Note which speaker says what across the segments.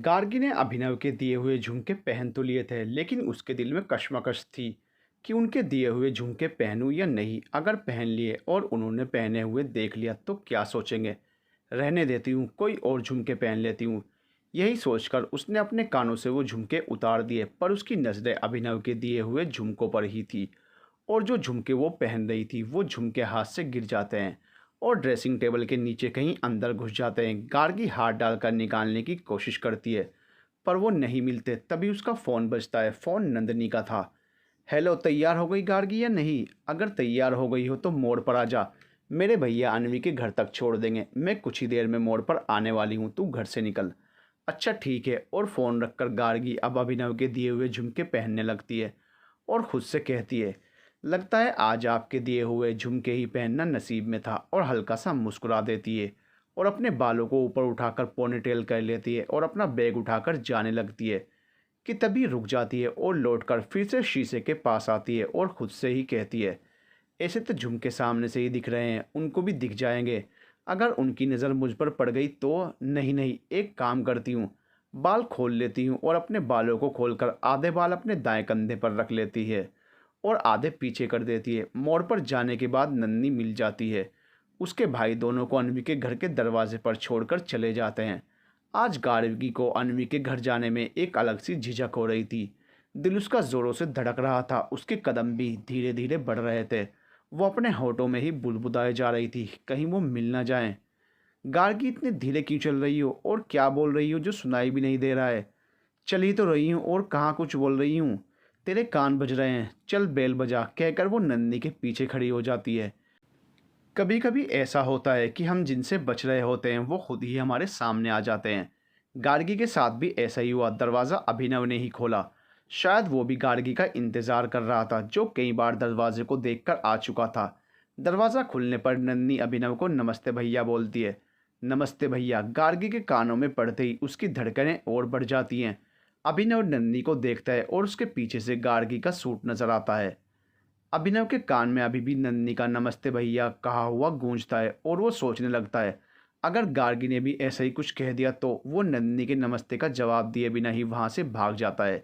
Speaker 1: गार्गी ने अभिनव के दिए हुए झुमके पहन तो लिए थे, लेकिन उसके दिल में कश्मकश थी कि उनके दिए हुए झुमके पहनूं या नहीं। अगर पहन लिए और उन्होंने पहने हुए देख लिया तो क्या सोचेंगे। रहने देती हूँ, कोई और झुमके पहन लेती हूँ। यही सोचकर उसने अपने कानों से वो झुमके उतार दिए, पर उसकी नज़रें अभिनव के दिए हुए झुमकों पर ही थी। और जो झुमके वो पहन रही थी वो झुमके हाथ से गिर जाते हैं और ड्रेसिंग टेबल के नीचे कहीं अंदर घुस जाते हैं। गार्गी हाथ डालकर निकालने की कोशिश करती है, पर वो नहीं मिलते। तभी उसका फ़ोन बजता है। फ़ोन नंदनी का था। हेलो, तैयार हो गई गार्गी या नहीं? अगर तैयार हो गई हो तो मोड़ पर आ जा। मेरे भैया अनवी के घर तक छोड़ देंगे। मैं कुछ ही देर में मोड़ पर आने वाली हूँ, तू घर से निकल। अच्छा ठीक है। और फ़ोन रखकर गार्गी अब अभिनव के दिए हुए झुमके पहनने लगती है और खुद से कहती है, लगता है आज आपके दिए हुए झुमके ही पहनना नसीब में था। और हल्का सा मुस्कुरा देती है और अपने बालों को ऊपर उठाकर पोनीटेल कर लेती है और अपना बैग उठाकर जाने लगती है कि तभी रुक जाती है और लौटकर फिर से शीशे के पास आती है और खुद से ही कहती है, ऐसे तो झुमके सामने से ही दिख रहे हैं, उनको भी दिख जाएंगे। अगर उनकी नज़र मुझ पर पड़ गई तो। नहीं नहीं, एक काम करती हूँ, बाल खोल लेती हूँ और अपने बालों को खोलकर आधे बाल अपने दाएं कंधे पर रख लेती है और आधे पीछे कर देती है। मोड़ पर जाने के बाद नन्ही मिल जाती है। उसके भाई दोनों को अनवी के घर के दरवाजे पर छोड़कर चले जाते हैं। आज गार्गी को अनवी के घर जाने में एक अलग सी झिझक हो रही थी। दिल उसका ज़ोरों से धड़क रहा था। उसके कदम भी धीरे धीरे बढ़ रहे थे। वो अपने होठों में ही बुदबुदाए जा रही थी, कहीं वो मिल ना जाए। गार्गी, इतने धीरे क्यों चल रही हो और क्या बोल रही हो जो सुनाई भी नहीं दे रहा है? चल ही तो रही हूँ और कहाँ कुछ बोल रही हूँ। तेरे कान बज रहे हैं, चल बेल बजा, कहकर वो नंदी के पीछे खड़ी हो जाती है। कभी कभी ऐसा होता है कि हम जिनसे बच रहे होते हैं वो खुद ही हमारे सामने आ जाते हैं। गार्गी के साथ भी ऐसा ही हुआ। दरवाज़ा अभिनव ने ही खोला। शायद वो भी गार्गी का इंतज़ार कर रहा था, जो कई बार दरवाजे को देखकर आ चुका था। दरवाज़ा खुलने पर नन्ही अभिनव को नमस्ते भैया बोलती है। नमस्ते भैया। गार्गी के कानों में पड़ते ही उसकी धड़कनें और बढ़ जाती हैं। अभिनव नन्ही को देखता है और उसके पीछे से गार्गी का सूट नजर आता है। अभिनव के कान में अभी भी नन्ही का नमस्ते भैया कहा हुआ गूंजता है और वो सोचने लगता है, अगर गार्गी ने भी ऐसा ही कुछ कह दिया तो। वो नन्ही के नमस्ते का जवाब दिए बिना ही वहाँ से भाग जाता है।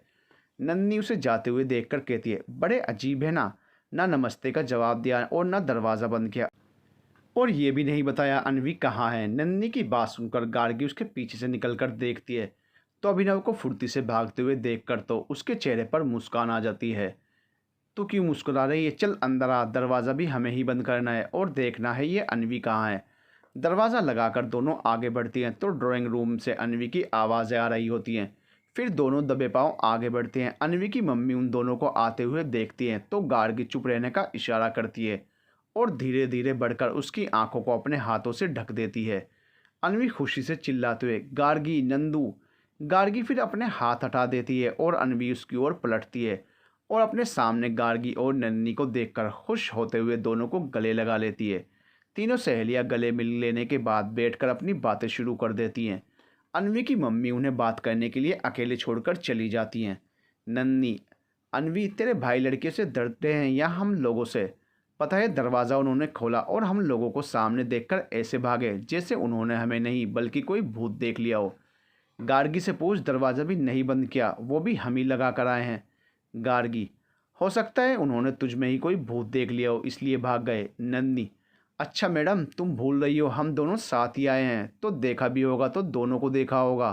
Speaker 1: नन्ही उसे जाते हुए देखकर कहती है, बड़े अजीब है ना, ना नमस्ते का जवाब दिया और ना दरवाज़ा बंद किया, और ये भी नहीं बताया अनवी कहाँ है। नन्ही की बात सुनकर गार्गी उसके पीछे से निकलकर देखती है तो अभिनव को फुर्ती से भागते हुए देखकर तो उसके चेहरे पर मुस्कान आ जाती है। तू क्यों मुस्कुरा रही है? चल अंदर आ, दरवाज़ा भी हमें ही बंद करना है और देखना है ये अनवी कहाँ है। दरवाज़ा लगाकर दोनों आगे बढ़ती हैं तो ड्राइंग रूम से अनवी की आवाज़ें आ रही होती हैं। फिर दोनों दबे पाँव आगे बढ़ते हैं। अनवी की मम्मी उन दोनों को आते हुए देखती हैं तो गार्गी चुप रहने का इशारा करती है और धीरे धीरे बढ़कर उसकी आंखों को अपने हाथों से ढक देती है। अनवी खुशी से चिल्लाते हुए, गार्गी, नंदू। गार्गी फिर अपने हाथ हटा देती है और अनवी उसकी ओर पलटती है और अपने सामने गार्गी और नन्ही को देखकर खुश होते हुए दोनों को गले लगा लेती है। तीनों सहेलियां गले मिल लेने के बाद बैठकर अपनी बातें शुरू कर देती हैं। अनवी की मम्मी उन्हें बात करने के लिए अकेले छोड़कर चली जाती हैं। नन्ही, अनवी, तेरे भाई लड़के से डरते हैं या हम लोगों से? पता है, दरवाज़ा उन्होंने खोला और हम लोगों को सामने देखकर ऐसे भागे जैसे उन्होंने हमें नहीं बल्कि कोई भूत देख लिया हो। गार्गी से पूछ, दरवाज़ा भी नहीं बंद किया, वो भी हम ही लगा कर आए हैं। गार्गी, हो सकता है उन्होंने तुझ में ही कोई भूत देख लिया हो इसलिए भाग गए। नंदनी, अच्छा मैडम, तुम भूल रही हो, हम दोनों साथ ही आए हैं, तो देखा भी होगा तो दोनों को देखा होगा।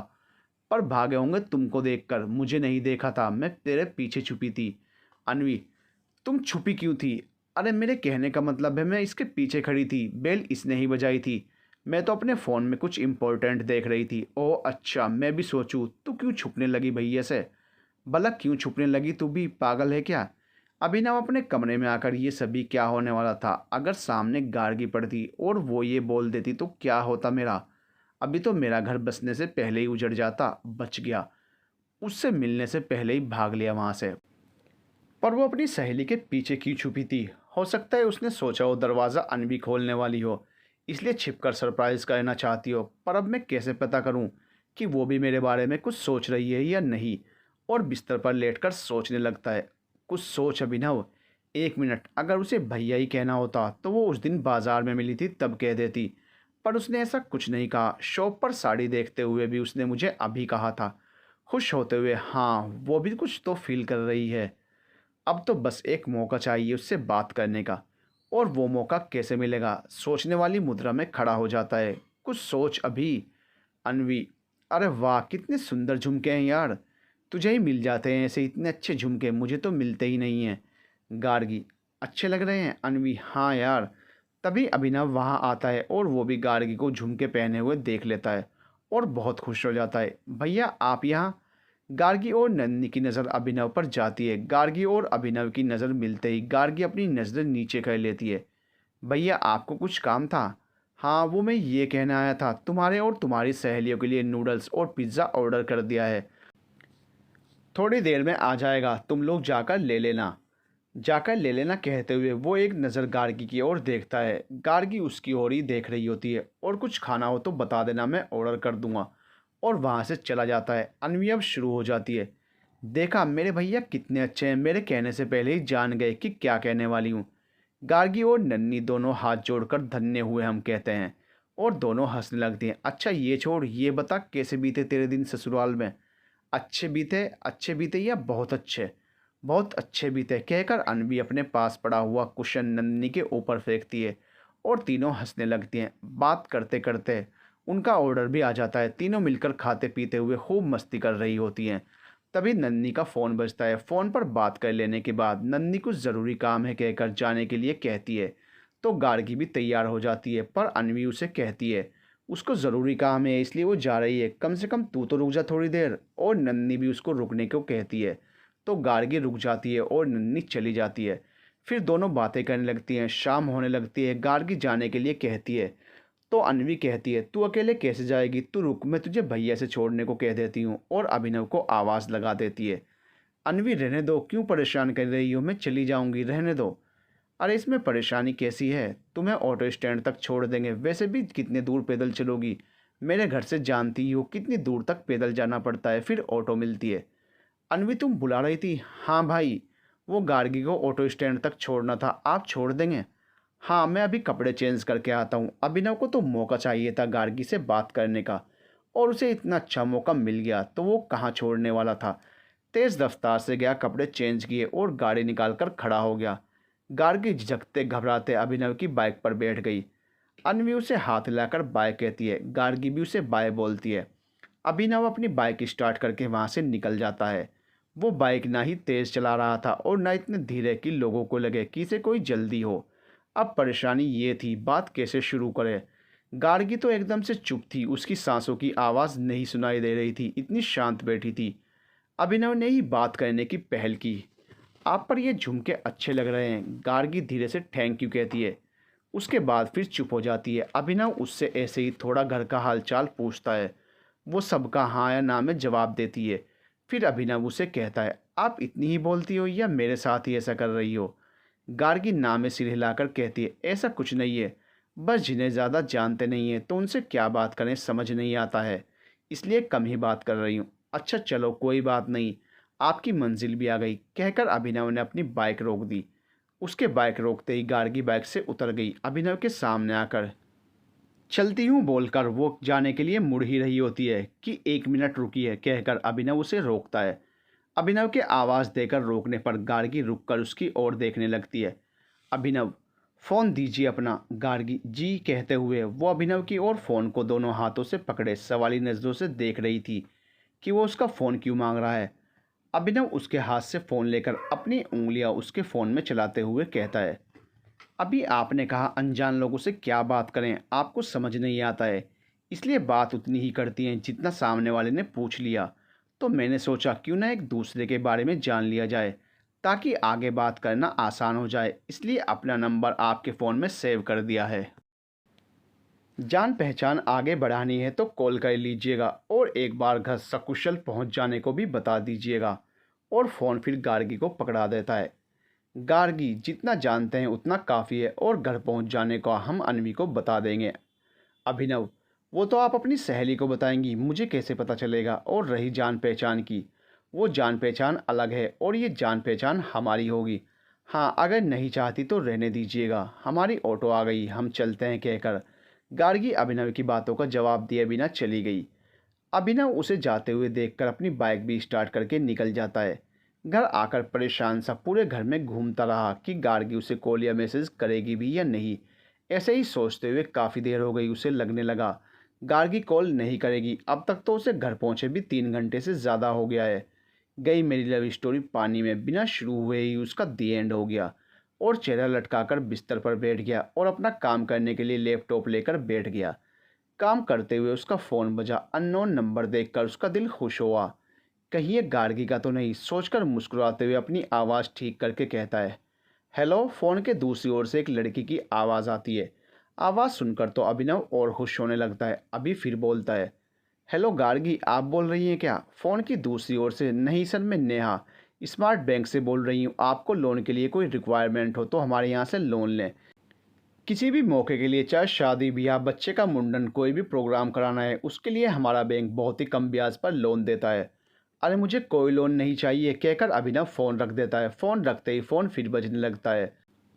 Speaker 1: पर भागे होंगे तुमको देखकर, मुझे नहीं देखा था, मैं तेरे पीछे छुपी थी। अनवी, तुम छुपी क्यों थी? अरे मेरे कहने का मतलब है, मैं इसके पीछे खड़ी थी, बेल इसने ही बजाई थी। मैं तो अपने फ़ोन में कुछ इम्पोर्टेंट देख रही थी। ओह अच्छा, मैं भी सोचूं तू क्यों छुपने लगी भैया से। भला क्यों छुपने लगी, तू भी पागल है क्या? अभिनव अपने कमरे में आकर ये सभी क्या होने वाला था। अगर सामने गार्गी पड़ती और वो ये बोल देती तो क्या होता मेरा? अभी तो मेरा घर बसने से पहले ही उजड़ जाता। बच गया, उससे मिलने से पहले ही भाग लिया वहाँ से। पर वो अपनी सहेली के पीछे क्यों छुपी थी? हो सकता है उसने सोचा हो दरवाज़ा अनवी खोलने वाली हो, इसलिए छिपकर सरप्राइज़ करना चाहती हो। पर अब मैं कैसे पता करूं कि वो भी मेरे बारे में कुछ सोच रही है या नहीं? और बिस्तर पर लेटकर सोचने लगता है। कुछ सोच अभिनव। एक मिनट, अगर उसे भैया ही कहना होता तो वो उस दिन बाज़ार में मिली थी तब कह देती। पर उसने ऐसा कुछ नहीं कहा। शॉप पर साड़ी देखते हुए भी उसने मुझे अभी कहा था। खुश होते हुए, हाँ वो भी कुछ तो फील कर रही है। अब तो बस एक मौका चाहिए उससे बात करने का। और वो मौका कैसे मिलेगा? सोचने वाली मुद्रा में खड़ा हो जाता है। कुछ सोच अभी। अनवी, अरे वाह कितने सुंदर झुमके हैं यार। तुझे ही मिल जाते हैं ऐसे इतने अच्छे झुमके, मुझे तो मिलते ही नहीं हैं। गार्गी, अच्छे लग रहे हैं। अनवी, हाँ यार। तभी अभिनव वहाँ आता है और वो भी गार्गी को झुमके पहने हुए देख लेता है और बहुत खुश हो जाता है। भैया आप यहाँ? गार्गी और नन्ही की नज़र अभिनव पर जाती है। गार्गी और अभिनव की नज़र मिलते ही गार्गी अपनी नज़र नीचे कर लेती है। भैया आपको कुछ काम था? हाँ वो मैं ये कहना आया था, तुम्हारे और तुम्हारी सहेलियों के लिए नूडल्स और पिज़्ज़ा ऑर्डर कर दिया है, थोड़ी देर में आ जाएगा, तुम लोग जाकर ले लेना। जाकर ले लेना कहते हुए वो एक नज़र गार्गी की ओर देखता है। गार्गी उसकी ओर ही देख रही होती है। और कुछ खाना हो तो बता देना, मैं ऑर्डर कर दूंगा। और वहाँ से चला जाता है। अनवी अब शुरू हो जाती है। देखा मेरे भैया कितने अच्छे हैं, मेरे कहने से पहले ही जान गए कि क्या कहने वाली हूँ। गार्गी और नन्ही दोनों हाथ जोड़कर धन्य हुए हम कहते हैं। और दोनों हंसने लगती हैं। अच्छा ये छोड़, ये बता कैसे बीते तेरे दिन ससुराल में? अच्छे बीते या बहुत अच्छे? बहुत अच्छे बीते कहकर अनवी अपने पास पड़ा हुआ कुशन नन्ही के ऊपर फेंकती है और तीनों हंसने लगती हैं। बात करते करते उनका ऑर्डर भी आ जाता है। तीनों मिलकर खाते पीते हुए खूब मस्ती कर रही होती हैं। तभी नन्ही का फ़ोन बजता है। फ़ोन पर बात कर लेने के बाद नन्ही कुछ ज़रूरी काम है कहकर जाने के लिए कहती है। तो गार्गी भी तैयार हो जाती है, पर अनवी उसे कहती है उसको ज़रूरी काम है इसलिए वो जा रही है, कम से कम तू तो रुक जा थोड़ी देर। और नन्ही भी उसको रुकने को कहती है। तो गार्गी रुक जाती है और नन्ही चली जाती है। फिर दोनों बातें करने लगती हैं। शाम होने लगती है। गार्गी जाने के लिए कहती है तो अनवी कहती है तू अकेले कैसे जाएगी, तू रुक, मैं तुझे भैया से छोड़ने को कह देती हूँ। और अभिनव को आवाज़ लगा देती है। अनवी रहने दो, क्यों परेशान कर रही हो, मैं चली जाऊँगी, रहने दो। अरे इसमें परेशानी कैसी है, तुम्हें ऑटो स्टैंड तक छोड़ देंगे, वैसे भी कितने दूर पैदल चलोगी? मेरे घर से जानती ही हो कितनी दूर तक पैदल जाना पड़ता है, फिर ऑटो मिलती है। अनवी तुम बुला रही थी? हाँ भाई, वो गार्गी को ऑटो स्टैंड तक छोड़ना था, आप छोड़ देंगे? हाँ मैं अभी कपड़े चेंज करके आता हूँ। अभिनव को तो मौका चाहिए था गार्गी से बात करने का, और उसे इतना अच्छा मौका मिल गया तो वो कहाँ छोड़ने वाला था। तेज़ रफ्तार से गया, कपड़े चेंज किए और गाड़ी निकाल कर खड़ा हो गया। गार्गी झिझकते घबराते अभिनव की बाइक पर बैठ गई। अनवी उसे हाथ हिलाकर बाय कहती है। गार्गी भी उसे बाय बोलती है। अभिनव अपनी बाइक स्टार्ट करके वहाँ से निकल जाता है। वो बाइक ना ही तेज़ चला रहा था और ना इतने धीरे कि लोगों को लगे कि इसे कोई जल्दी हो। अब परेशानी ये थी बात कैसे शुरू करे। गार्गी तो एकदम से चुप थी, उसकी सांसों की आवाज़ नहीं सुनाई दे रही थी, इतनी शांत बैठी थी। अभिनव ने ही बात करने की पहल की। आप पर ये झुमके अच्छे लग रहे हैं। गार्गी धीरे से थैंक यू कहती है। उसके बाद फिर चुप हो जाती है। अभिनव उससे ऐसे ही थोड़ा घर का हालचाल पूछता है। वो सबका हाँ या ना में जवाब देती है। फिर अभिनव उसे कहता है आप इतनी ही बोलती हो या मेरे साथ ही ऐसा कर रही हो? गार्गी ना में सिर हिलाकर कहती है ऐसा कुछ नहीं है, बस जिन्हें ज़्यादा जानते नहीं हैं तो उनसे क्या बात करें समझ नहीं आता है, इसलिए कम ही बात कर रही हूँ। अच्छा चलो कोई बात नहीं, आपकी मंजिल भी आ गई, कहकर अभिनव ने अपनी बाइक रोक दी। उसके बाइक रोकते ही गार्गी बाइक से उतर गई। अभिनव के सामने आकर चलती हूँ बोलकर वो जाने के लिए मुड़ ही रही होती है कि 1 मिनट रुकी है, कहकर अभिनव उसे रोकता है। अभिनव के आवाज़ देकर रोकने पर गार्गी रुककर उसकी ओर देखने लगती है। अभिनव, फ़ोन दीजिए अपना। गार्गी जी कहते हुए वो अभिनव की ओर फ़ोन को दोनों हाथों से पकड़े सवाली नज़रों से देख रही थी कि वो उसका फ़ोन क्यों मांग रहा है। अभिनव उसके हाथ से फ़ोन लेकर अपनी उंगलियां उसके फ़ोन में चलाते हुए कहता है अभी आपने कहा अनजान लोगों से क्या बात करें, आपको समझ नहीं आता है, इसलिए बात उतनी ही करती हैं जितना सामने वाले ने पूछ लिया। तो मैंने सोचा क्यों ना एक दूसरे के बारे में जान लिया जाए, ताकि आगे बात करना आसान हो जाए, इसलिए अपना नंबर आपके फ़ोन में सेव कर दिया है। जान पहचान आगे बढ़ानी है तो कॉल कर लीजिएगा और एक बार घर सकुशल पहुंच जाने को भी बता दीजिएगा। और फ़ोन फिर गार्गी को पकड़ा देता है। गार्गी, जितना जानते हैं उतना काफ़ी है और घर पहुंच जाने को हम अनवी को बता देंगे। अभिनव, वो तो आप अपनी सहेली को बताएंगी, मुझे कैसे पता चलेगा? और रही जान पहचान की, वो जान पहचान अलग है और ये जान पहचान हमारी होगी। हाँ अगर नहीं चाहती तो रहने दीजिएगा, हमारी ऑटो आ गई, हम चलते हैं कहकर गार्गी अभिनव की बातों का जवाब दिए बिना चली गई। अभिनव उसे जाते हुए देखकर अपनी बाइक भी स्टार्ट करके निकल जाता है। घर आकर परेशान सा पूरे घर में घूमता रहा कि गार्गी उसे कॉल या मैसेज करेगी भी या नहीं। ऐसे ही सोचते हुए काफ़ी देर हो गई, उसे लगने लगा गार्गी कॉल नहीं करेगी। अब तक तो उसे घर पहुंचे भी 3 घंटे से ज़्यादा हो गया है। गई मेरी लव स्टोरी पानी में, बिना शुरू हुए ही उसका दी एंड हो गया। और चेहरा लटकाकर बिस्तर पर बैठ गया और अपना काम करने के लिए लैपटॉप लेकर बैठ गया। काम करते हुए उसका फ़ोन बजा। अननोन नंबर देखकर उसका दिल खुश हुआ। कहीं ये गार्गी का तो नहीं, सोचकर मुस्कुराते हुए अपनी आवाज़ ठीक करके कहता है हेलो। फ़ोन के दूसरी ओर से एक लड़की की आवाज़ आती है। आवाज़ सुनकर तो अभिनव और खुश होने लगता है। अभी फिर बोलता है हेलो गार्गी, आप बोल रही हैं क्या? फ़ोन की दूसरी ओर से नहीं सर, मैं नेहा स्मार्ट बैंक से बोल रही हूँ। आपको लोन के लिए कोई रिक्वायरमेंट हो तो हमारे यहाँ से लोन लें। किसी भी मौके के लिए, चाहे शादी ब्याह, बच्चे का मुंडन, कोई भी प्रोग्राम कराना है, उसके लिए हमारा बैंक बहुत ही कम ब्याज पर लोन देता है। अरे मुझे कोई लोन नहीं चाहिए, कहकर अभिनव फ़ोन रख देता है। फ़ोन रखते ही फ़ोन फिर बजने लगता है।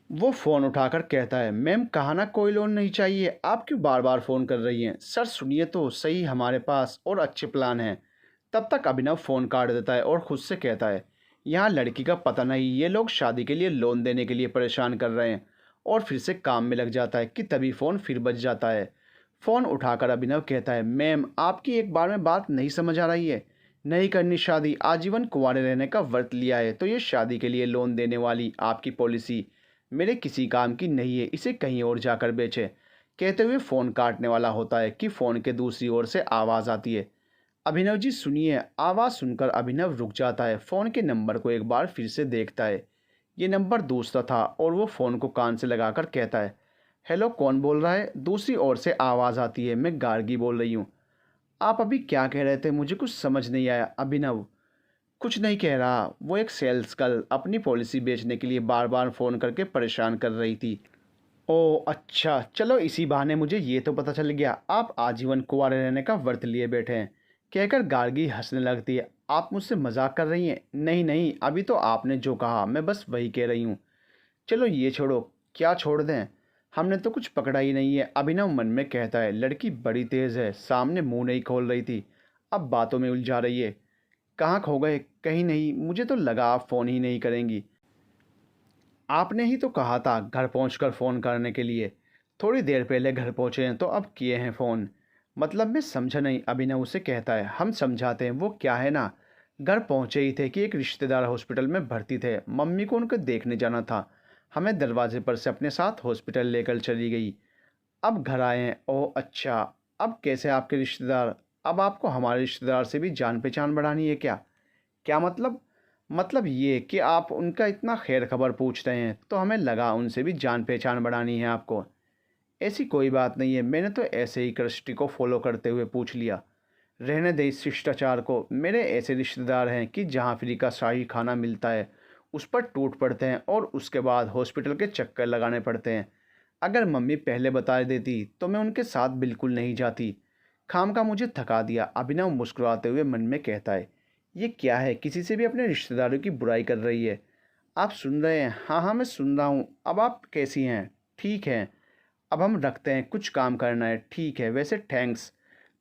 Speaker 1: वो फ़ोन उठाकर कहता है मैम, कहा ना कोई लोन नहीं चाहिए, आप क्यों बार बार फ़ोन कर रही हैं? सर सुनिए तो सही, हमारे पास और अच्छे प्लान हैं। तब तक अभिनव फ़ोन काट देता है और खुद से कहता है यहाँ लड़की का पता नहीं, ये लोग शादी के लिए लोन देने के लिए परेशान कर रहे हैं। और फिर से काम में लग जाता है कि तभी फ़ोन फिर बज जाता है। फ़ोन उठाकर अभिनव कहता है मैम, आपकी एक बार में बात नहीं समझ आ रही है। नहीं करनी शादी, आजीवन कुंवारे रहने का व्रत लिया है, तो ये शादी के लिए लोन देने वाली आपकी पॉलिसी मेरे किसी काम की नहीं है, इसे कहीं और जाकर बेचें। कहते हुए फ़ोन काटने वाला होता है कि फ़ोन के दूसरी ओर से आवाज़ आती है अभिनव जी सुनिए। आवाज़ सुनकर अभिनव रुक जाता है। फ़ोन के नंबर को एक बार फिर से देखता है। ये नंबर दूसरा था और वो फ़ोन को कान से लगाकर कहता है हेलो, कौन बोल रहा है? दूसरी ओर से आवाज़ आती है मैं गार्गी बोल रही हूँ। आप अभी क्या कह रहे थे? मुझे कुछ समझ नहीं आया। अभिनव कुछ नहीं कह रहा। वो एक सेल्स गर्ल अपनी पॉलिसी बेचने के लिए बार बार फ़ोन करके परेशान कर रही थी। ओह अच्छा, चलो इसी बहाने मुझे ये तो पता चल गया आप आजीवन कुंवारे रहने का व्रत लिए बैठे हैं, कहकर गार्गी हंसने लगती है। आप मुझसे मजाक कर रही हैं? नहीं नहीं, अभी तो आपने जो कहा मैं बस वही कह रही हूँ। चलो ये छोड़ो। क्या छोड़ दें? हमने तो कुछ पकड़ा ही नहीं है, अभिनव मन में कहता है। लड़की बड़ी तेज़ है, सामने मुंह नहीं खोल रही थी, अब बातों में उलझा रही है। कहाँ खो गए? कहीं नहीं, मुझे तो लगा आप फ़ोन ही नहीं करेंगी। आपने ही तो कहा था घर पहुंचकर फ़ोन करने के लिए। थोड़ी देर पहले घर पहुंचे हैं तो अब किए हैं फ़ोन। मतलब मैं समझा नहीं, अभिनव उसे कहता है। हम समझाते हैं, वो क्या है ना, घर पहुंचे ही थे कि एक रिश्तेदार हॉस्पिटल में भर्ती थे, मम्मी को उनको देखने जाना था। हमें दरवाजे पर से अपने साथ हॉस्पिटल लेकर चली गई। अब घर आए हैं। ओह अच्छा, अब कैसे आपके रिश्तेदार? अब आपको हमारे रिश्तेदार से भी जान पहचान बढ़ानी है क्या? क्या मतलब? मतलब ये कि आप उनका इतना खैर खबर पूछ रहे हैं, तो हमें लगा उनसे भी जान पहचान बढ़ानी है आपको। ऐसी कोई बात नहीं है, मैंने तो ऐसे ही कृष्टि को फॉलो करते हुए पूछ लिया। रहने दे इस शिष्टाचार को। मेरे ऐसे रिश्तेदार हैं कि जहाँ फ्री का शाही खाना मिलता है उस पर टूट पड़ते हैं और उसके बाद हॉस्पिटल के चक्कर लगाने पड़ते हैं। अगर मम्मी पहले बता देती तो मैं उनके साथ बिल्कुल नहीं जाती। खाम का मुझे थका दिया, अभिनव मुस्कुराते हुए मन में कहता है। ये क्या है, किसी से भी अपने रिश्तेदारों की बुराई कर रही है। आप सुन रहे हैं? हाँ हाँ मैं सुन रहा हूँ। अब आप कैसी हैं? ठीक है, अब हम रखते हैं, कुछ काम करना है। ठीक है, वैसे थैंक्स,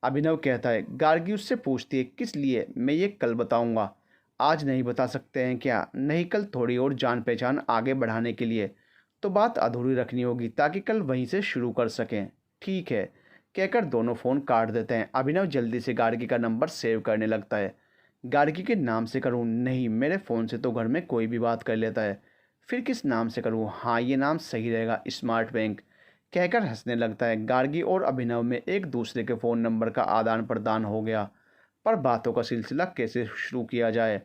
Speaker 1: अभिनव कहता है। गार्गी उससे पूछती है किस लिए? मैं ये कल बताऊंगा। आज नहीं बता सकते हैं क्या? नहीं, कल थोड़ी और जान पहचान आगे बढ़ाने के लिए तो बात अधूरी रखनी होगी ताकि कल वहीं से शुरू कर सकें। ठीक है, कहकर दोनों फ़ोन काट देते हैं। अभिनव जल्दी से गार्गी का नंबर सेव करने लगता है। गार्गी के नाम से करूं? नहीं, मेरे फ़ोन से तो घर में कोई भी बात कर लेता है। फिर किस नाम से करूं? हाँ ये नाम सही रहेगा, स्मार्ट बैंक, कहकर हंसने लगता है। गार्गी और अभिनव में एक दूसरे के फ़ोन नंबर का आदान प्रदान हो गया, पर बातों का सिलसिला कैसे शुरू किया जाए,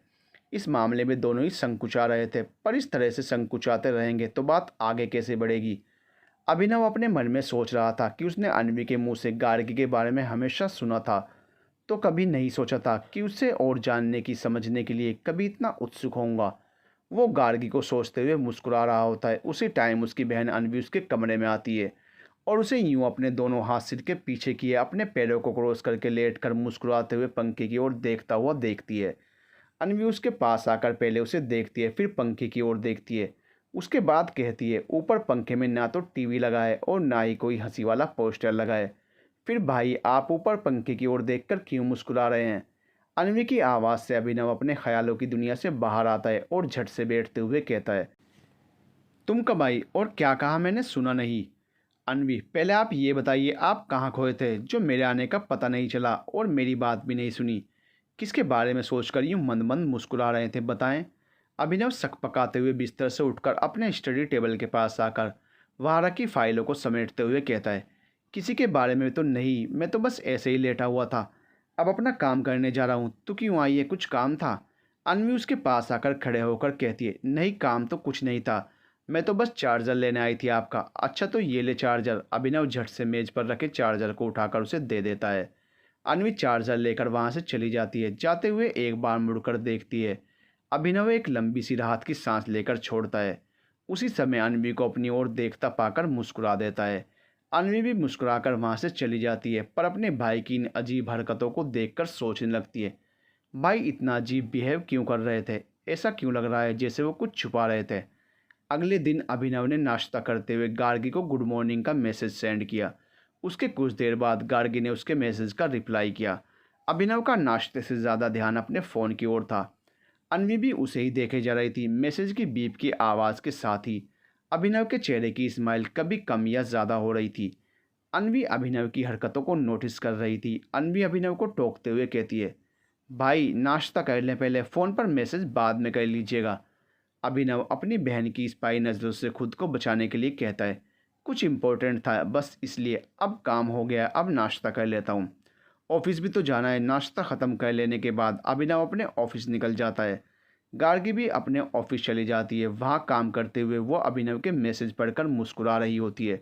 Speaker 1: इस मामले में दोनों ही संकुचा रहे थे। पर इस तरह से संकुचाते रहेंगे तो बात आगे कैसे बढ़ेगी? अभिनव अपने मन में सोच रहा था कि उसने अनवी के मुंह से गार्गी के बारे में हमेशा सुना था, तो कभी नहीं सोचा था कि उससे और जानने की, समझने के लिए कभी इतना उत्सुक होऊंगा। वो गार्गी को सोचते हुए मुस्कुरा रहा होता है। उसी टाइम उसकी बहन अनवी उसके कमरे में आती है और उसे यूं अपने दोनों हाथ सिर के पीछे किए अपने पैरों को क्रॉस करके लेट कर मुस्कुराते हुए पंखे की ओर देखता हुआ देखती है। अनवी उसके पास आकर पहले उसे देखती है, फिर पंखे की ओर देखती है। उसके बाद कहती है ऊपर पंखे में ना तो टीवी लगा है और ना ही कोई हंसी वाला पोस्टर लगा है। फिर भाई आप ऊपर पंखे की ओर देखकर क्यों मुस्कुरा रहे हैं? अन्वी की आवाज़ से अभिनव अपने ख्यालों की दुनिया से बाहर आता है और झट से बैठते हुए कहता है, तुम कब आई और क्या कहा मैंने सुना नहीं। अन्वी, पहले आप ये बताइए आप कहाँ खोए थे जो मेरे आने का पता नहीं चला और मेरी बात भी नहीं सुनी? किसके बारे में सोचकर यूँ मंद मंद मुस्कुरा रहे थे बताएं? अभिनव सकपकाते हुए बिस्तर से उठकर अपने स्टडी टेबल के पास आकर वहाँ रखी फाइलों को समेटते हुए कहता है, किसी के बारे में तो नहीं, मैं तो बस ऐसे ही लेटा हुआ था। अब अपना काम करने जा रहा हूँ। तो क्यों आई है, कुछ काम था? अन्वी उसके पास आकर खड़े होकर कहती है, नहीं काम तो कुछ नहीं था, मैं तो बस चार्जर लेने आई थी आपका। अच्छा तो ये ले चार्जर। अभिनव झट से मेज पर रखे चार्जर को उठाकर उसे दे देता है। अन्वी चार्जर लेकर वहाँ से चली जाती है। जाते हुए एक बार मुड़कर देखती है। अभिनव एक लंबी सी राहत की सांस लेकर छोड़ता है। उसी समय अन्वी को अपनी ओर देखता पाकर मुस्कुरा देता है। अन्वी भी मुस्कुराकर वहाँ से चली जाती है, पर अपने भाई की इन अजीब हरकतों को देखकर सोचने लगती है, भाई इतना अजीब बिहेव क्यों कर रहे थे? ऐसा क्यों लग रहा है जैसे वो कुछ छुपा रहे थे? अगले दिन अभिनव ने नाश्ता करते हुए गार्गी को गुड मॉर्निंग का मैसेज सेंड किया। उसके कुछ देर बाद गार्गी ने उसके मैसेज का रिप्लाई किया। अभिनव का नाश्ते से ज़्यादा ध्यान अपने फ़ोन की ओर था। अन्वी भी उसे ही देखे जा रही थी। मैसेज की बीप की आवाज़ के साथ ही अभिनव के चेहरे की स्माइल कभी कम या ज़्यादा हो रही थी। अन्वी अभिनव की हरकतों को नोटिस कर रही थी। अन्वी अभिनव को टोकते हुए कहती है, भाई नाश्ता कर लें पहले, फ़ोन पर मैसेज बाद में कर लीजिएगा। अभिनव अपनी बहन की स्पाई नज़रों से खुद को बचाने के लिए कहता है, कुछ इम्पोर्टेंट था बस इसलिए, अब काम हो गया, अब नाश्ता कर लेता हूँ। ऑफिस भी तो जाना है। नाश्ता ख़त्म कर लेने के बाद अभिनव अपने ऑफिस निकल जाता है। गार्गी भी अपने ऑफिस चली जाती है। वहाँ काम करते हुए वो अभिनव के मैसेज पढ़कर मुस्कुरा रही होती है।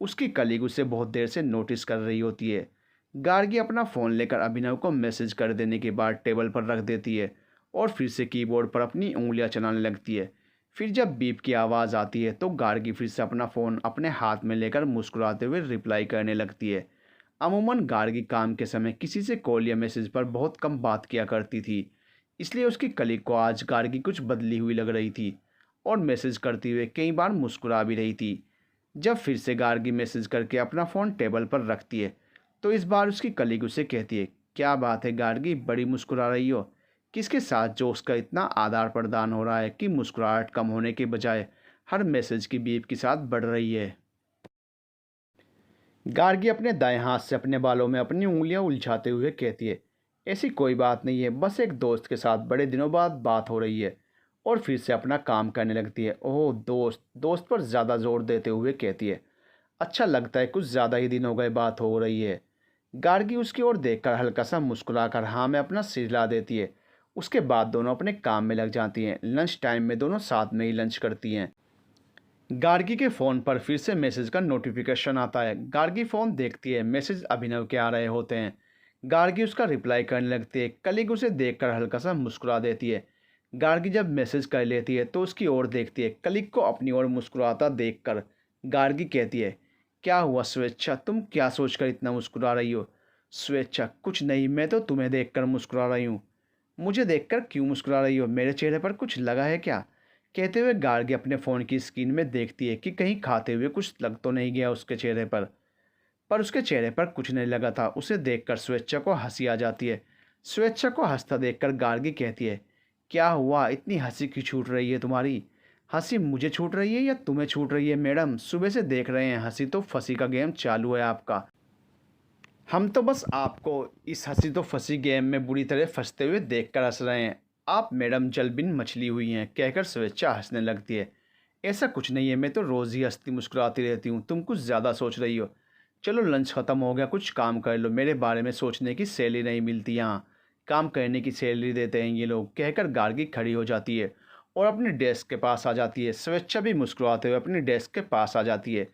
Speaker 1: उसकी कलीग उसे बहुत देर से नोटिस कर रही होती है। गार्गी अपना फ़ोन लेकर अभिनव को मैसेज कर देने के बाद टेबल पर रख देती है और फिर से कीबोर्ड पर अपनी उंगलियां चलाने लगती है। फिर जब बीप की आवाज़ आती है तो गार्गी फिर से अपना फ़ोन अपने हाथ में लेकर मुस्कुराते हुए रिप्लाई करने लगती है। अमूमन गार्गी काम के समय किसी से कॉल या मैसेज पर बहुत कम बात किया करती थी, इसलिए उसकी कलीग को आज गार्गी कुछ बदली हुई लग रही थी और मैसेज करते हुए कई बार मुस्कुरा भी रही थी। जब फिर से गार्गी मैसेज करके अपना फ़ोन टेबल पर रखती है तो इस बार उसकी कलीग उसे कहती है, क्या बात है गार्गी, बड़ी मुस्कुरा रही हो? किसके साथ जो उसका इतना आदान प्रदान हो रहा है कि मुस्कुराहट कम होने के बजाय हर मैसेज की बीप के साथ बढ़ रही है? गार्गी अपने दाएं हाथ से अपने बालों में अपनी उंगलियां उलझाते हुए कहती है, ऐसी कोई बात नहीं है, बस एक दोस्त के साथ बड़े दिनों बाद बात हो रही है। और फिर से अपना काम करने लगती है। ओह दोस्त, दोस्त पर ज़्यादा जोर देते हुए कहती है, अच्छा लगता है, कुछ ज़्यादा ही दिन हो गए बात हो रही है। गार्गी उसकी ओर देखकर हल्का सा मुस्कुराकर हाँ में अपना सिर हिला देती है। उसके बाद दोनों अपने काम में लग जाती हैं। लंच टाइम में दोनों साथ में ही लंच करती हैं। गार्गी के फ़ोन पर फिर से मैसेज का नोटिफिकेशन आता है। गार्गी फ़ोन देखती है, मैसेज अभिनव के आ रहे होते हैं। गार्गी उसका रिप्लाई करने लगती है। कलीग उसे देखकर हल्का सा मुस्कुरा देती है। गार्गी जब मैसेज कर लेती है तो उसकी ओर देखती है। कलीग को अपनी ओर मुस्कुराता देखकर गार्गी कहती है, क्या हुआ स्वेच्छा, तुम क्या सोचकर इतना मुस्कुरा रही हो? स्वेच्छा, कुछ नहीं, मैं तो तुम्हें देखकर मुस्कुरा रही हूँ। मुझे देखकर क्यों मुस्कुरा रही हो? मेरे चेहरे पर कुछ लगा है क्या? कहते हुए गार्गी अपने फ़ोन की स्क्रीन में देखती है कि कहीं खाते हुए कुछ लग तो नहीं गया उसके चेहरे पर उसके चेहरे पर कुछ नहीं लगा था। उसे देखकर स्वेच्छा को हंसी आ जाती है। स्वेच्छा को हंसता देखकर गार्गी कहती है, क्या हुआ, इतनी हंसी क्यों छूट रही है तुम्हारी? हंसी मुझे छूट रही है या तुम्हें छूट रही है मैडम? सुबह से देख रहे हैं हंसी तो फंसी का गेम चालू है आपका। हम तो बस आपको इस हंसी तो फंसी गेम में बुरी तरह फंसते हुए देखकर हंस रहे हैं। आप मैडम जल बिन मछली हुई हैं, कहकर स्वेच्छा हंसने लगती है। ऐसा कुछ नहीं है, मैं तो रोज़ ही हंसती मुस्कुराती रहती हूँ, तुम कुछ ज़्यादा सोच रही हो। चलो लंच ख़त्म हो गया, कुछ काम कर लो, मेरे बारे में सोचने की सैलरी नहीं मिलती यहाँ, काम करने की सैलरी देते हैं ये लोग। कहकर गार्गी खड़ी हो जाती है और अपने डेस्क के पास आ जाती है। स्वेच्छा भी मुस्कुराते हुए अपने डेस्क के पास आ जाती है।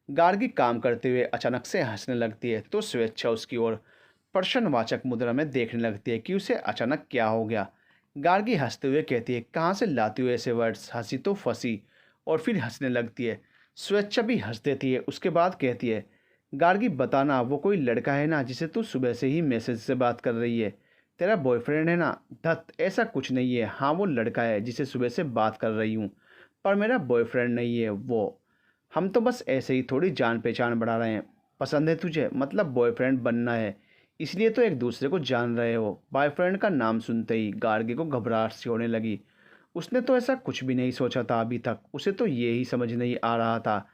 Speaker 1: गार्गी काम करते हुए अचानक से हंसने लगती है तो स्वेच्छा उसकी ओर प्रश्नवाचक मुद्रा में देखने लगती है कि उसे अचानक क्या हो गया। गार्गी हंसते हुए कहती है, कहाँ से लाती हुए ऐसे वर्ड्स, हंसी तो फंसी। और फिर हंसने लगती है। स्वेच्छा भी हंस देती है। उसके बाद कहती है, गार्गी बताना, वो कोई लड़का है ना जिसे तू सुबह से ही मैसेज से बात कर रही है? तेरा बॉयफ्रेंड है ना? धत, ऐसा कुछ नहीं है। हाँ वो लड़का है जिसे सुबह से बात कर रही हूँ। पर मेरा बॉयफ्रेंड नहीं है वो। हम तो बस ऐसे ही थोड़ी जान पहचान बढ़ा रहे हैं। पसंद है तुझे मतलब बॉयफ्रेंड बनना है, इसलिए तो एक दूसरे को जान रहे हो। बॉयफ्रेंड का नाम सुनते ही गार्गी को घबराहट सी होने लगी। उसने तो ऐसा कुछ भी नहीं सोचा था अभी तक। उसे तो ये ही समझ नहीं आ रहा था